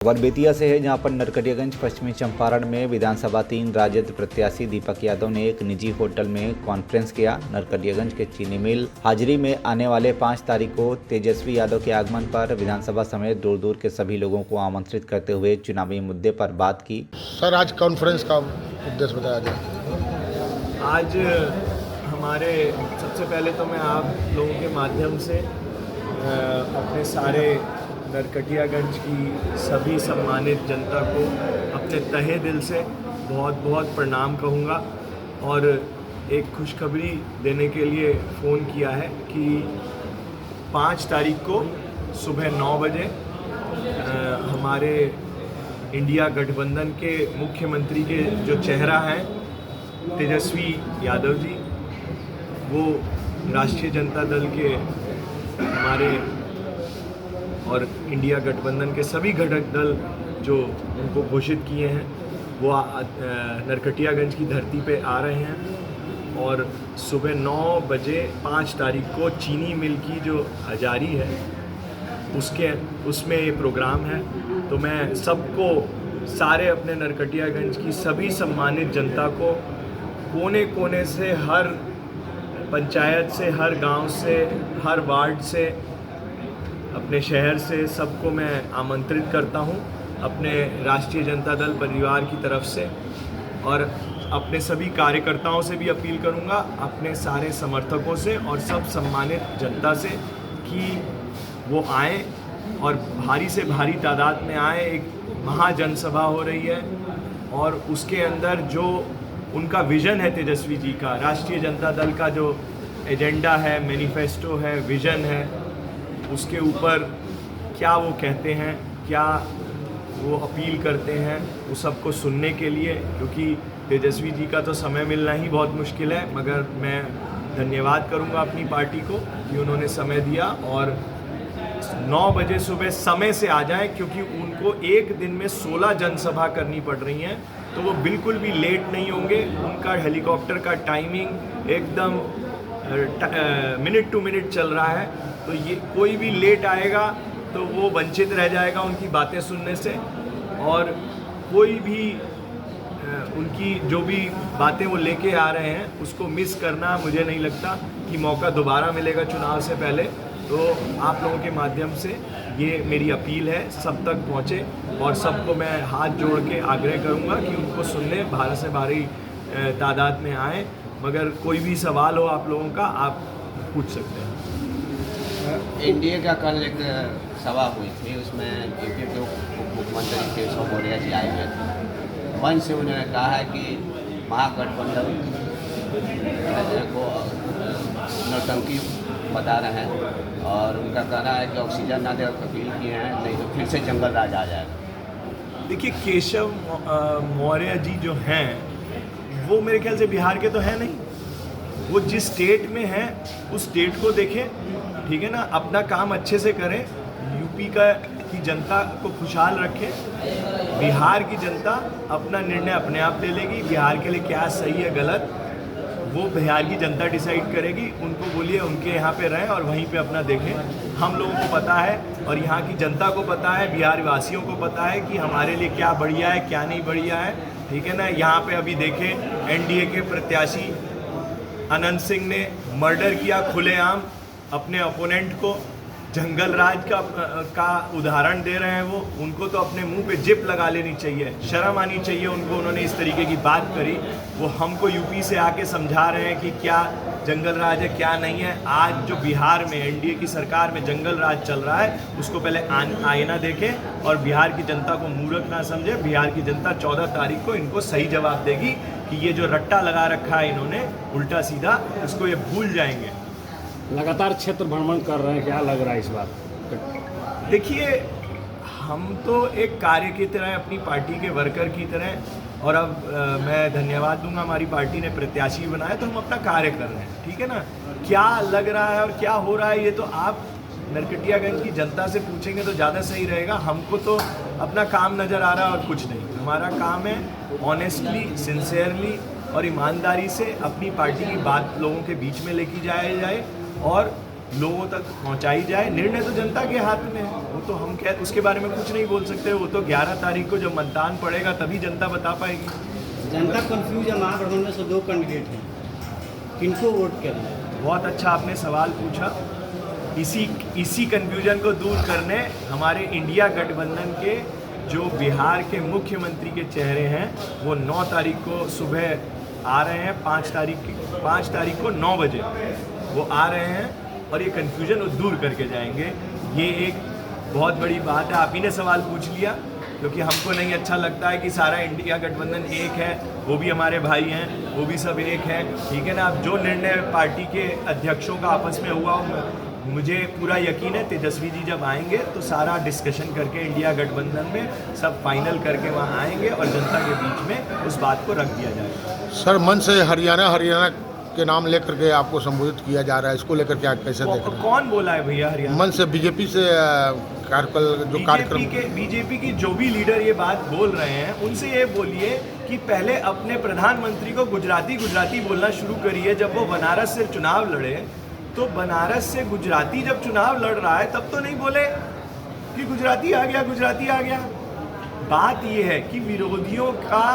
खबर बेतिया से है, जहां पर नरकटियागंज पश्चिमी चंपारण में विधानसभा 3 राजद प्रत्याशी दीपक यादव ने एक निजी होटल में कॉन्फ्रेंस किया। नरकटियागंज के चीनी मिल हाजिरी में आने वाले 5 तारीख को तेजस्वी यादव के आगमन पर विधानसभा समेत दूर दूर के सभी लोगों को आमंत्रित करते हुए चुनावी मुद्दे पर बात की। सर, आज कॉन्फ्रेंस का उद्देश्य बताया जाए। आज हमारे सबसे पहले तो मैं आप लोगों के माध्यम से अपने सारे नरकटियागंज की सभी सम्मानित जनता को अपने तहे दिल से बहुत बहुत प्रणाम कहूँगा और एक खुशखबरी देने के लिए फ़ोन किया है कि 5 तारीख को सुबह 9 बजे हमारे इंडिया गठबंधन के मुख्यमंत्री के जो चेहरा हैं तेजस्वी यादव जी, वो राष्ट्रीय जनता दल के हमारे और इंडिया गठबंधन के सभी घटक दल जो उनको घोषित किए हैं वो नरकटियागंज की धरती पे आ रहे हैं और सुबह 9 बजे 5 तारीख को चीनी मिल की जो हजारी है उसमें ये प्रोग्राम है। तो मैं सबको, सारे अपने नरकटियागंज की सभी सम्मानित जनता को कोने कोने से, हर पंचायत से, हर गांव से, हर वार्ड से, अपने शहर से सबको मैं आमंत्रित करता हूं अपने राष्ट्रीय जनता दल परिवार की तरफ से, और अपने सभी कार्यकर्ताओं से भी अपील करूंगा, अपने सारे समर्थकों से और सब सम्मानित जनता से कि वो आएँ और भारी से भारी तादाद में आए। एक महाजनसभा हो रही है और उसके अंदर जो उनका विज़न है तेजस्वी जी का, राष्ट्रीय जनता दल का जो एजेंडा है, मैनिफेस्टो है, विज़न है, उसके ऊपर क्या वो कहते हैं, क्या वो अपील करते हैं, वो सबको सुनने के लिए, क्योंकि तेजस्वी जी का तो समय मिलना ही बहुत मुश्किल है, मगर मैं धन्यवाद करूंगा अपनी पार्टी को कि उन्होंने समय दिया और 9 बजे सुबह समय से आ जाएं, क्योंकि उनको एक दिन में 16 जनसभा करनी पड़ रही हैं, तो वो बिल्कुल भी लेट नहीं होंगे। उनका हेलीकॉप्टर का टाइमिंग एकदम मिनट टू मिनट चल रहा है, तो ये कोई भी लेट आएगा तो वो वंचित रह जाएगा उनकी बातें सुनने से, और कोई भी उनकी जो भी बातें वो लेके आ रहे हैं उसको मिस करना, मुझे नहीं लगता कि मौका दोबारा मिलेगा चुनाव से पहले। तो आप लोगों के माध्यम से ये मेरी अपील है, सब तक पहुँचे और सबको मैं हाथ जोड़ के आग्रह करूँगा कि उनको सुनने भारत से भारी तादाद में आएँ। मगर कोई भी सवाल हो आप लोगों का, आप पूछ सकते हैं। एनडीए का कल एक सभा हुई थी, उसमें यूपी के उप मुख्यमंत्री केशव मौर्य जी आए हुए थे। मंच से उन्होंने कहा है कि महागठबंधन को नौटंकी बता रहे हैं और उनका कहना है कि ऑक्सीजन ना दे और अपील किए हैं, नहीं तो फिर से जंगल राज आ जाएगा। देखिए, केशव मौर्य जी जो हैं वो मेरे ख्याल से बिहार के तो हैं नहीं। वो जिस स्टेट में हैं उस स्टेट को देखें, ठीक है ना, अपना काम अच्छे से करें, यूपी की जनता को खुशहाल रखें। बिहार की जनता अपना निर्णय अपने आप ले लेगी, बिहार के लिए क्या सही है गलत वो बिहार की जनता डिसाइड करेगी। उनको बोलिए उनके यहाँ पे रहें और वहीं पे अपना देखें। हम लोगों को पता है और यहाँ की जनता को पता है, बिहार वासियों को पता है कि हमारे लिए क्या बढ़िया है, क्या नहीं बढ़िया है, ठीक है ना। यहाँ पे अभी देखें, एनडीए के प्रत्याशी अनंत सिंह ने मर्डर किया खुलेआम अपने ओपोनेंट को, जंगल राज का उदाहरण दे रहे हैं वो। उनको तो अपने मुंह पे जिप लगा लेनी चाहिए, शर्म आनी चाहिए उनको। उन्होंने इस तरीके की बात करी, वो हमको यूपी से आके समझा रहे हैं कि क्या जंगल राज है क्या नहीं है। आज जो बिहार में एनडीए की सरकार में जंगल राज चल रहा है, उसको पहले आईना देखें और बिहार की जनता को मूर्ख ना समझे। बिहार की जनता 14 तारीख को इनको सही जवाब देगी कि ये जो रट्टा लगा रखा है इन्होंने उल्टा सीधा, उसको ये भूल जाएंगे। लगातार क्षेत्र भ्रमण कर रहे हैं, क्या लग रहा है इस बार? देखिए, हम तो एक कार्य की तरह, अपनी पार्टी के वर्कर की तरह, और अब मैं धन्यवाद दूंगा, हमारी पार्टी ने प्रत्याशी बनाया तो हम अपना कार्य कर रहे हैं, ठीक है ना। क्या लग रहा है और क्या हो रहा है ये तो आप नरकटियागंज की जनता से पूछेंगे तो ज़्यादा सही रहेगा। हमको तो अपना काम नज़र आ रहा है और कुछ नहीं। हमारा काम है ऑनेस्टली, सिंसियरली और ईमानदारी से अपनी पार्टी की बात लोगों के बीच में लेके जाया जाए और लोगों तक पहुंचाई जाए। निर्णय तो जनता के हाथ में है, वो तो हम उसके बारे में कुछ नहीं बोल सकते। वो तो 11 तारीख को जब मतदान पड़ेगा तभी जनता बता पाएगी। जनता कंफ्यूज है, महागठबंधन में 102 कैंडिडेट हैं, किनको वोट करें? बहुत अच्छा आपने सवाल पूछा। इसी कन्फ्यूजन को दूर करने हमारे इंडिया गठबंधन के जो बिहार के मुख्यमंत्री के चेहरे हैं वो 9 तारीख को सुबह आ रहे हैं। 5 तारीख को 9 बजे वो आ रहे हैं और ये कन्फ्यूजन वो दूर करके जाएंगे। ये एक बहुत बड़ी बात है। आप ही ने सवाल पूछ लिया, क्योंकि हमको नहीं अच्छा लगता है कि सारा इंडिया गठबंधन एक है, वो भी हमारे भाई हैं, वो भी सब एक है, ठीक है ना। अब जो निर्णय पार्टी के अध्यक्षों का आपस में हुआ, मुझे पूरा यकीन है तेजस्वी जी जब आएंगे तो सारा डिस्कशन करके इंडिया गठबंधन में सब फाइनल करके वहाँ आएंगे और जनता के बीच में उस बात को रख दिया जाएगा। सर, मन से हरियाणा के नाम लेकर के आपको संबोधित किया जा रहा है, इसको लेकर क्या कैसे देख रहे हैं? कौन बोला है भैया हरियाणा? मन से बीजेपी से कार्यक्रम बीजेपी की जो भी लीडर ये बात बोल रहे हैं उनसे ये बोलिए कि पहले अपने प्रधानमंत्री को गुजराती बोलना शुरू करिए। जब वो बनारस से चुनाव लड़े तो बनारस से गुजराती जब चुनाव लड़ रहा है तब तो नहीं बोले कि गुजराती आ गया। बात ये है कि विरोधियों का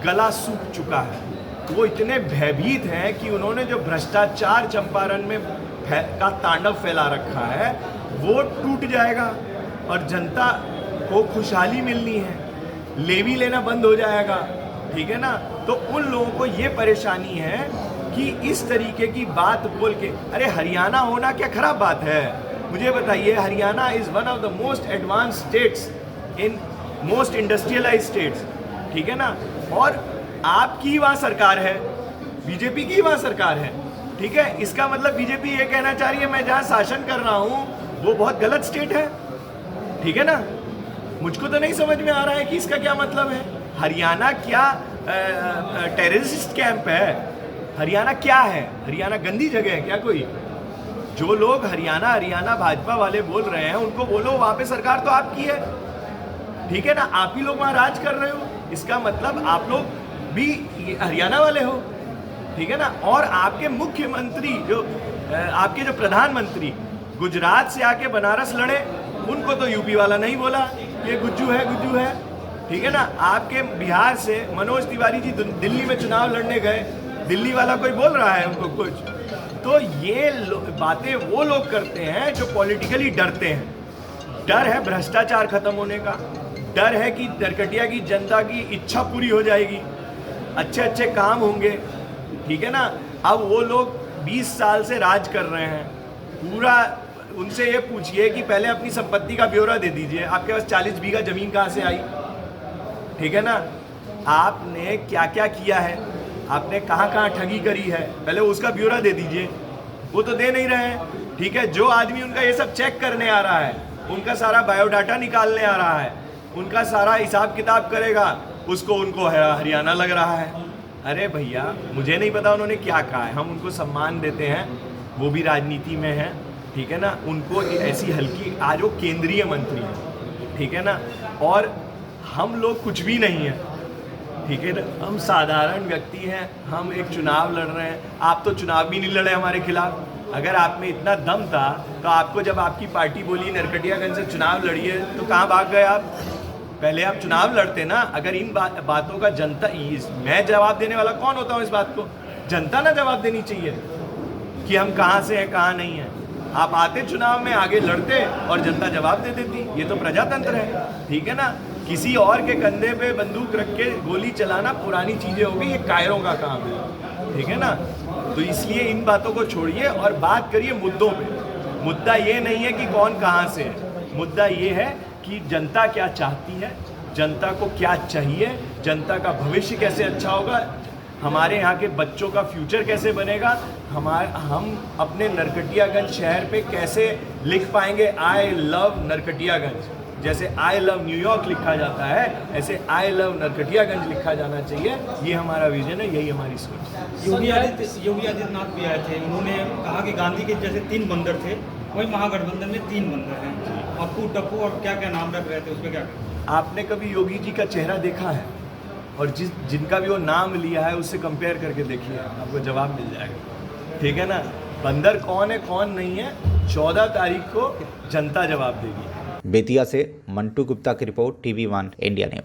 गला सूख चुका है। वो इतने भयभीत हैं कि उन्होंने जो भ्रष्टाचार चंपारण में का तांडव फैला रखा है वो टूट जाएगा और जनता को खुशहाली मिलनी है, लेवी लेना बंद हो जाएगा, ठीक है ना। तो उन लोगों को ये परेशानी है कि इस तरीके की बात बोल के, अरे हरियाणा होना क्या खराब बात है? मुझे बताइए, Haryana is one of the most advance states in most industrialise states, ठीक है ना। और आपकी वहाँ सरकार है, बीजेपी की वहाँ सरकार है, ठीक है। इसका मतलब बीजेपी ये कहना चाह रही है मैं जहाँ शासन कर रहा हूँ वो बहुत गलत स्टेट है, ठीक है ना। मुझको तो नहीं समझ में आ रहा है कि इसका क्या मतलब है। हरियाणा क्या टेररिस्ट कैंप है? हरियाणा क्या है? हरियाणा गंदी जगह है क्या कोई? जो लोग हरियाणा भाजपा वाले बोल रहे हैं उनको बोलो वहाँ पे सरकार तो आपकी है, ठीक है ना। आप ही लोग वहाँ राज कर रहे हो, इसका मतलब आप लोग भी हरियाणा वाले हो, ठीक है ना। और आपके मुख्यमंत्री आपके जो प्रधानमंत्री गुजरात से आके बनारस लड़े, उनको तो यूपी वाला नहीं बोला ये गुज्जू है, ठीक है ना। आपके बिहार से मनोज तिवारी जी दिल्ली में चुनाव लड़ने गए, दिल्ली वाला कोई बोल रहा है उनको कुछ? तो ये बातें वो लोग करते हैं जो पॉलिटिकली डरते हैं। डर है भ्रष्टाचार खत्म होने का, डर है कि नरकटिया की जनता की इच्छा पूरी हो जाएगी, अच्छे काम होंगे, ठीक है ना। अब वो लोग 20 साल से राज कर रहे हैं, पूरा उनसे ये पूछिए कि पहले अपनी संपत्ति का ब्यौरा दे दीजिए। आपके पास 40 बीघा जमीन कहाँ से आई, ठीक है ना। आपने क्या क्या किया है, आपने कहाँ ठगी करी है, पहले उसका ब्यौरा दे दीजिए। वो तो दे नहीं रहे हैं, ठीक है। जो आदमी उनका ये सब चेक करने आ रहा है, उनका सारा बायोडाटा निकालने आ रहा है, उनका सारा हिसाब किताब करेगा, उनको हरियाणा लग रहा है। अरे भैया, मुझे नहीं पता उन्होंने क्या कहा है, हम उनको सम्मान देते हैं, वो भी राजनीति में है, ठीक है ना। उनको ऐसी हल्की, आज वो केंद्रीय मंत्री है, ठीक है ना। और हम लोग कुछ भी नहीं है, ठीक है ना। हम साधारण व्यक्ति हैं, हम एक चुनाव लड़ रहे हैं। आप तो चुनाव भी नहीं लड़े हमारे खिलाफ। अगर आप में इतना दम था तो आपको जब आपकी पार्टी बोली नरकटियागंज से चुनाव लड़िए तो कहाँ भाग गए आप? पहले आप चुनाव लड़ते ना। अगर इन बातों का जनता, मैं जवाब देने वाला कौन होता हूँ इस बात को? जनता ना जवाब देनी चाहिए कि हम कहाँ से हैं कहाँ नहीं हैं। आप आते चुनाव में, आगे लड़ते और जनता जवाब दे देती। ये तो प्रजातंत्र है, ठीक है ना। किसी और के कंधे पे बंदूक रख के गोली चलाना पुरानी चीज़ें हो गई, ये कायरों का काम है, ठीक है ना। तो इसलिए इन बातों को छोड़िए और बात करिए मुद्दों पे। मुद्दा ये नहीं है कि कौन कहाँ से है, मुद्दा ये है कि जनता क्या चाहती है, जनता को क्या चाहिए, जनता का भविष्य कैसे अच्छा होगा, हमारे यहाँ के बच्चों का फ्यूचर कैसे बनेगा, हम अपने नरकटियागंज शहर पे कैसे लिख पाएंगे आई लव नरकटियागंज। जैसे आई लव न्यूयॉर्क लिखा जाता है, ऐसे आई लव नरकटियागंज लिखा जाना चाहिए। ये हमारा विजन है, यही हमारी सोच है। योगी आदित्यनाथ भी आए थे, उन्होंने कहा कि गांधी के जैसे 3 बंदर थे, वही महागठबंधन में 3 बंदर हैं, अप्पू टप्पू और क्या क्या नाम रख रहे थे, उस पर क्या? आपने कभी योगी जी का चेहरा देखा है? और जिनका भी वो नाम लिया है उससे कंपेयर करके देखिए, आपको जवाब मिल जाएगा, ठीक है ना। बंदर कौन है कौन नहीं है 14 तारीख को जनता जवाब देगी। बेतिया से मंटू गुप्ता की रिपोर्ट, TV1 इंडिया न्यूज।